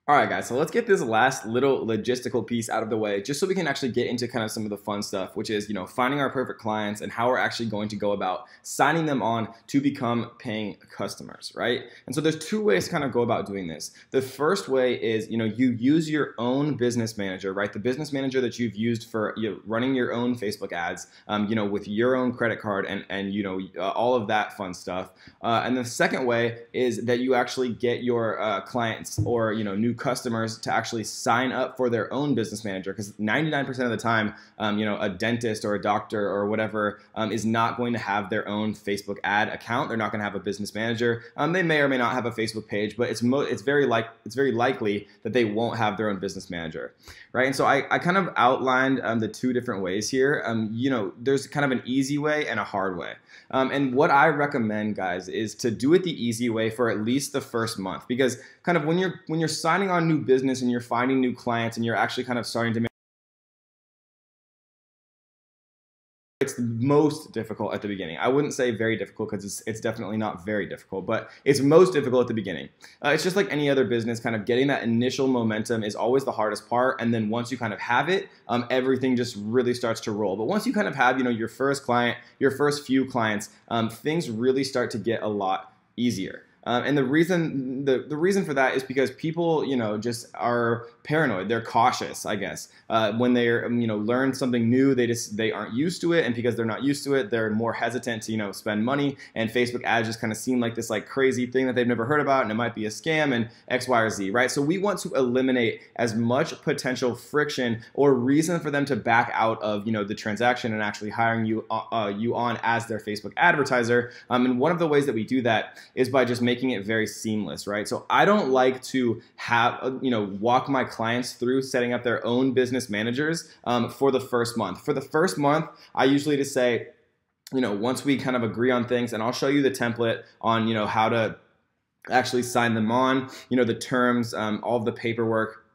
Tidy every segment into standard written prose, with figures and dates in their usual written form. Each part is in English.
All right, guys, so let's get this last little logistical piece out of the way just so we can actually get into kind of some of the fun stuff, which is, finding our perfect clients and how we're actually going to go about signing them on to become paying customers, right? And so there's two ways to kind of go about doing this. The first way is, you use your own business manager, right? The business manager that you've used for running your own Facebook ads, with your own credit card and all of that fun stuff. And the second way is that you actually get your clients or, new customers to actually sign up for their own business manager, because 99% of the time, a dentist or a doctor or whatever is not going to have their own Facebook ad account. They're not going to have a business manager. They may or may not have a Facebook page, but it's very likely that they won't have their own business manager, right? And so I kind of outlined the two different ways here. There's kind of an easy way and a hard way. And what I recommend, guys, is to do it the easy way for at least the first month, because kind of when you're signing on new business and you're finding new clients and you're actually kind of starting to make, it's the most difficult at the beginning. I wouldn't say very difficult, because it's definitely not very difficult, but it's most difficult at the beginning. It's just like any other business, kind of getting that initial momentum is always the hardest part, and then once you kind of have it, everything just really starts to roll. But once you kind of have your first client, your first few clients, things really start to get a lot easier. And the reason for that is because people, just are paranoid. They're cautious, I guess. When they're, learn something new, they aren't used to it, and because they're not used to it, they're more hesitant to, spend money. And Facebook ads just kind of seem like this crazy thing that they've never heard about, and it might be a scam and X, Y, or Z, right? So we want to eliminate as much potential friction or reason for them to back out of, the transaction and actually hiring you on as their Facebook advertiser. And one of the ways that we do that is by just making it very seamless, right? So I don't like to have, walk my clients through setting up their own business managers for the first month. For the first month, I usually just say, once we kind of agree on things, and I'll show you the template on, how to actually sign them on, the terms, all of the paperwork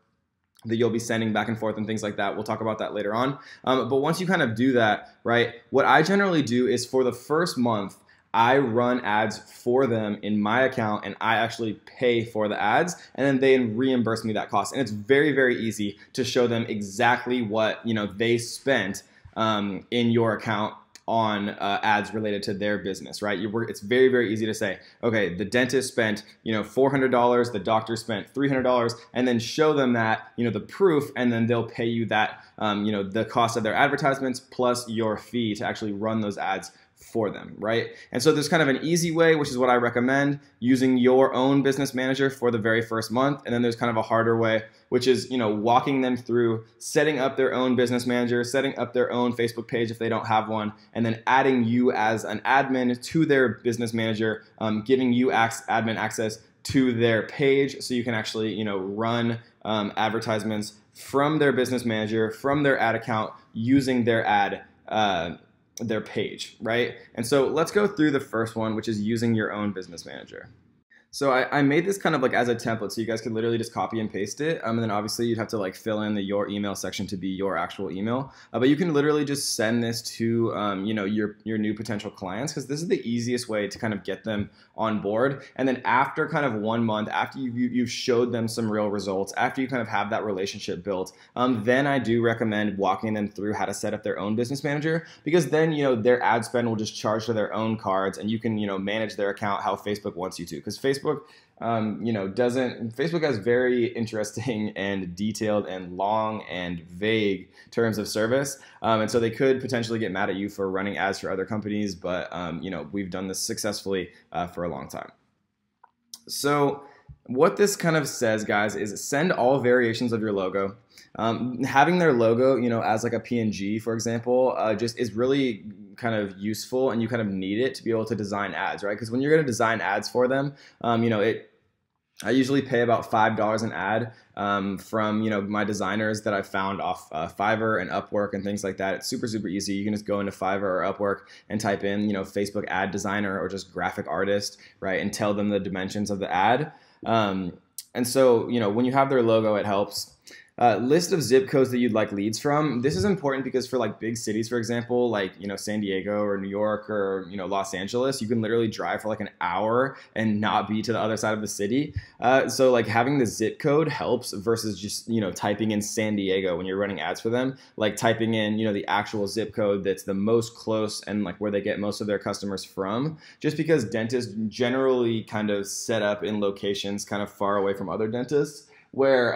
that you'll be sending back and forth and things like that. We'll talk about that later on. But once you kind of do that, right, what I generally do is for the first month, I run ads for them in my account, and I actually pay for the ads, and then they reimburse me that cost. And it's very, very easy to show them exactly what they spent in your account on ads related to their business, right? It's very, very easy to say, okay, the dentist spent $400, the doctor spent $300, and then show them that the proof, and then they'll pay you that the cost of their advertisements plus your fee to actually run those ads for them, right? And so there's kind of an easy way, which is what I recommend, using your own business manager for the very first month. And then there's kind of a harder way, which is, walking them through setting up their own business manager, setting up their own Facebook page if they don't have one, and then adding you as an admin to their business manager, giving you admin access to their page so you can actually, run advertisements from their business manager, from their ad account, using their their page, right? And so let's go through the first one, which is using your own business manager. So I made this kind of as a template, so you guys could literally just copy and paste it, and then obviously you'd have to fill in your email section to be your actual email. But you can literally just send this to your new potential clients, because this is the easiest way to kind of get them on board. And then after kind of 1 month, after you've showed them some real results, after you kind of have that relationship built, then I do recommend walking them through how to set up their own business manager, because then their ad spend will just charge to their own cards, and you can manage their account how Facebook wants you to, because Facebook Facebook has very interesting and detailed and long and vague terms of service, and so they could potentially get mad at you for running ads for other companies, but we've done this successfully for a long time. So what this kind of says, guys, is send all variations of your logo. Having their logo, as a PNG, for example, just is really kind of useful, and you kind of need it to be able to design ads, right? Because when you're going to design ads for them, I usually pay about $5 an ad from my designers that I found off Fiverr and Upwork and things like that. It's super, super easy. You can just go into Fiverr or Upwork and type in Facebook ad designer or just graphic artist, right, and tell them the dimensions of the ad. And so when you have their logo, it helps. List of zip codes that you'd like leads from. This is important because for like big cities, for example, like, San Diego or New York or, Los Angeles, you can literally drive for like an hour and not be to the other side of the city. So like having the zip code helps versus just, typing in San Diego when you're running ads for them, like typing in, the actual zip code that's the most close and like where they get most of their customers from, just because dentists generally kind of set up in locations kind of far away from other dentists, where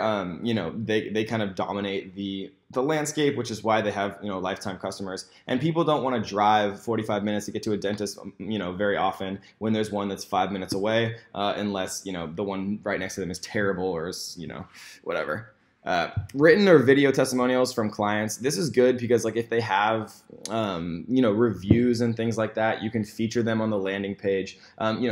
they kind of dominate the landscape, which is why they have lifetime customers. And people don't want to drive 45 minutes to get to a dentist very often when there's one that's 5 minutes away, unless the one right next to them is terrible or is whatever. Written or video testimonials from clients. This is good because like if they have reviews and things like that, you can feature them on the landing page.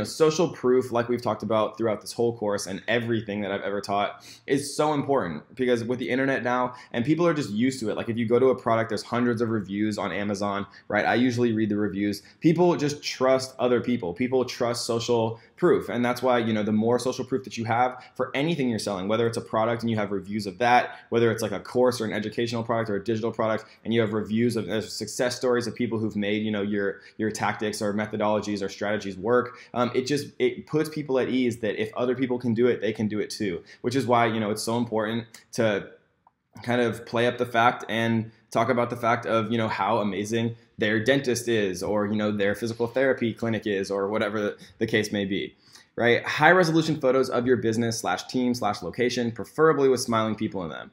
Social proof, like we've talked about throughout this whole course and everything that I've ever taught, is so important because with the internet now, and people are just used to it. Like if you go to a product, there's hundreds of reviews on Amazon, right? I usually read the reviews. People just trust other people. People trust social proof, and that's why the more social proof that you have for anything you're selling, whether it's a product and you have reviews of that, whether it's like a course or an educational product or a digital product, and you have reviews of success stories of people who've made your tactics or methodologies or strategies work, it puts people at ease that if other people can do it, they can do it too. Which is why it's so important to kind of play up the fact and talk about the fact of how amazing their dentist is, or their physical therapy clinic is, or whatever the case may be. Right? High resolution photos of your business / team / location, preferably with smiling people in them.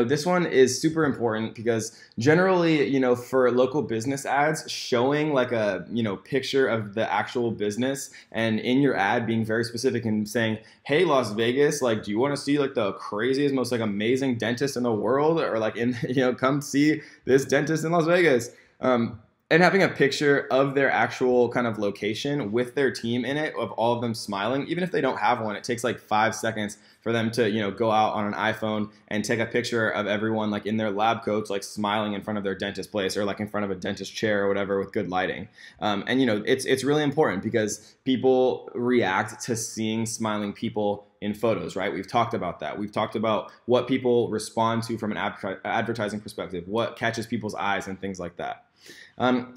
This one is super important because generally, for local business ads, showing like a, picture of the actual business and in your ad being very specific and saying, hey, Las Vegas, like, do you want to see like the craziest, most like amazing dentist in the world? Or like come see this dentist in Las Vegas. And having a picture of their actual kind of location with their team in it, of all of them smiling, even if they don't have one, it takes like 5 seconds for them to, go out on an iPhone and take a picture of everyone like in their lab coats, like smiling in front of their dentist place or like in front of a dentist chair or whatever with good lighting. And it's really important because people react to seeing smiling people in photos, right? We've talked about that. We've talked about what people respond to from an advertising perspective, what catches people's eyes and things like that.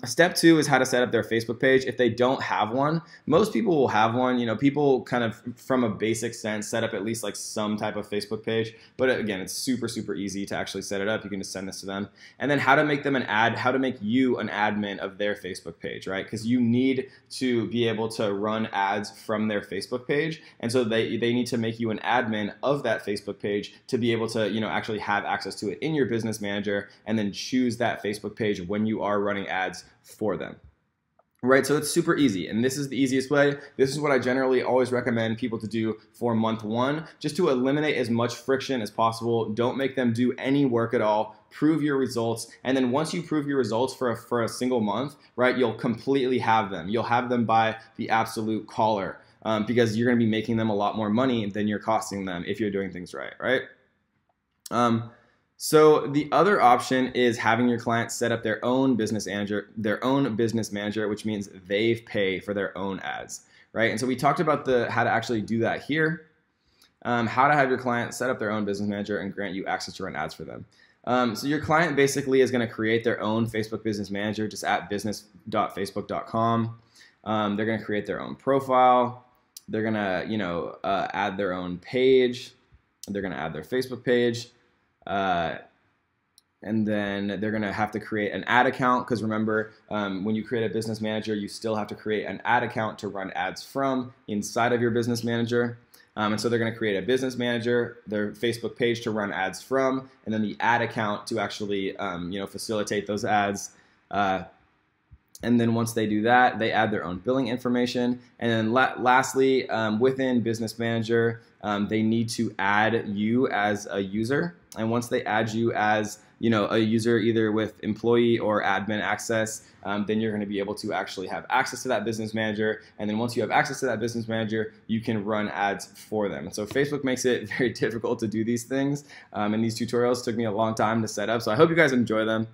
Step 2 is how to set up their Facebook page. If they don't have one, most people will have one. People kind of from a basic sense set up at least like some type of Facebook page. But again, it's super, super easy to actually set it up. You can just send this to them. And then how to make them how to make you an admin of their Facebook page, right? Because you need to be able to run ads from their Facebook page. And so they need to make you an admin of that Facebook page to be able to, actually have access to it in your business manager and then choose that Facebook page when you are running ads for them. Right, so it's super easy, and this is the easiest way. This is what I generally always recommend people to do for month 1, just to eliminate as much friction as possible. Don't make them do any work at all. Prove your results, and then once you prove your results for a single month, right, you'll completely have them. You'll have them by the absolute collar, because you're going to be making them a lot more money than you're costing them if you're doing things right, right? So the other option is having your clients set up their own business manager, which means they pay for their own ads, right? And so we talked about how to actually do that here, how to have your client set up their own business manager and grant you access to run ads for them. So your client basically is going to create their own Facebook business manager just at business.facebook.com. They're going to create their own profile. They're going to, add their own page. They're going to add their Facebook page. And then they're going to have to create an ad account because remember, when you create a business manager, you still have to create an ad account to run ads from inside of your business manager. And so they're going to create a business manager, their Facebook page to run ads from, and then the ad account to actually facilitate those ads. And then once they do that, they add their own billing information. And then lastly, within Business Manager, they need to add you as a user. And once they add you as a user either with employee or admin access, then you're going to be able to actually have access to that business manager. And then once you have access to that business manager, you can run ads for them. And so Facebook makes it very difficult to do these things. And these tutorials took me a long time to set up. So I hope you guys enjoy them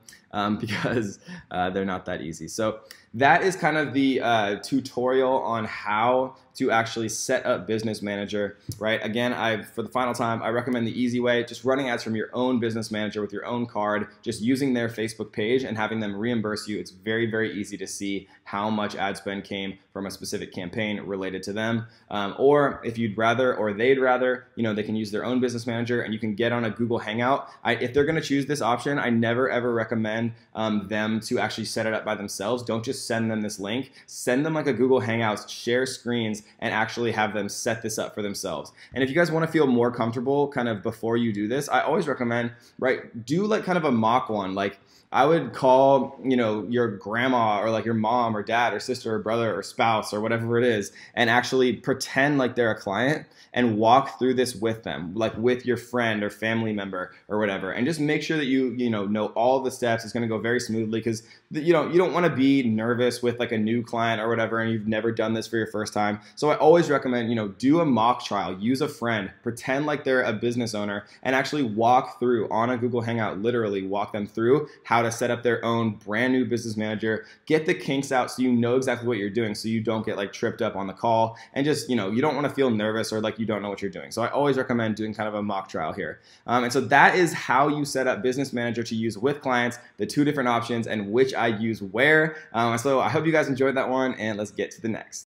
because they're not that easy. So that is kind of the tutorial on how to actually set up Business Manager, right? Again, for the final time, I recommend the easy way, just running ads from your own Business Manager with your own card, just using their Facebook page and having them reimburse you. It's very, very easy to see how much ad spend came from a specific campaign related to them. Or if you'd rather, or they'd rather, they can use their own Business Manager and you can get on a Google Hangout. If they're gonna choose this option, I never ever recommend them to actually set it up by themselves. Don't just send them this link. Send them like a Google Hangouts, share screens, and actually have them set this up for themselves. And if you guys want to feel more comfortable kind of before you do this, I always recommend, right, do like kind of a mock one. Like I would call, your grandma or like your mom or dad or sister or brother or spouse or whatever it is, and actually pretend like they're a client and walk through this with them, like with your friend or family member or whatever, and just make sure that you know all the steps. It's going to go very smoothly because you don't want to be nervous with like a new client or whatever, and you've never done this for your first time. So I always recommend do a mock trial, use a friend, pretend like they're a business owner, and actually walk through on a Google Hangout, literally walk them through how to set up their own brand new Business Manager, get the kinks out so you know exactly what you're doing, so you don't get like tripped up on the call, and just you don't want to feel nervous or like you don't know what you're doing. So I always recommend doing kind of a mock trial here. And so that is how you set up Business Manager to use with clients, the two different options and which I use where. So I hope you guys enjoyed that one, and let's get to the next.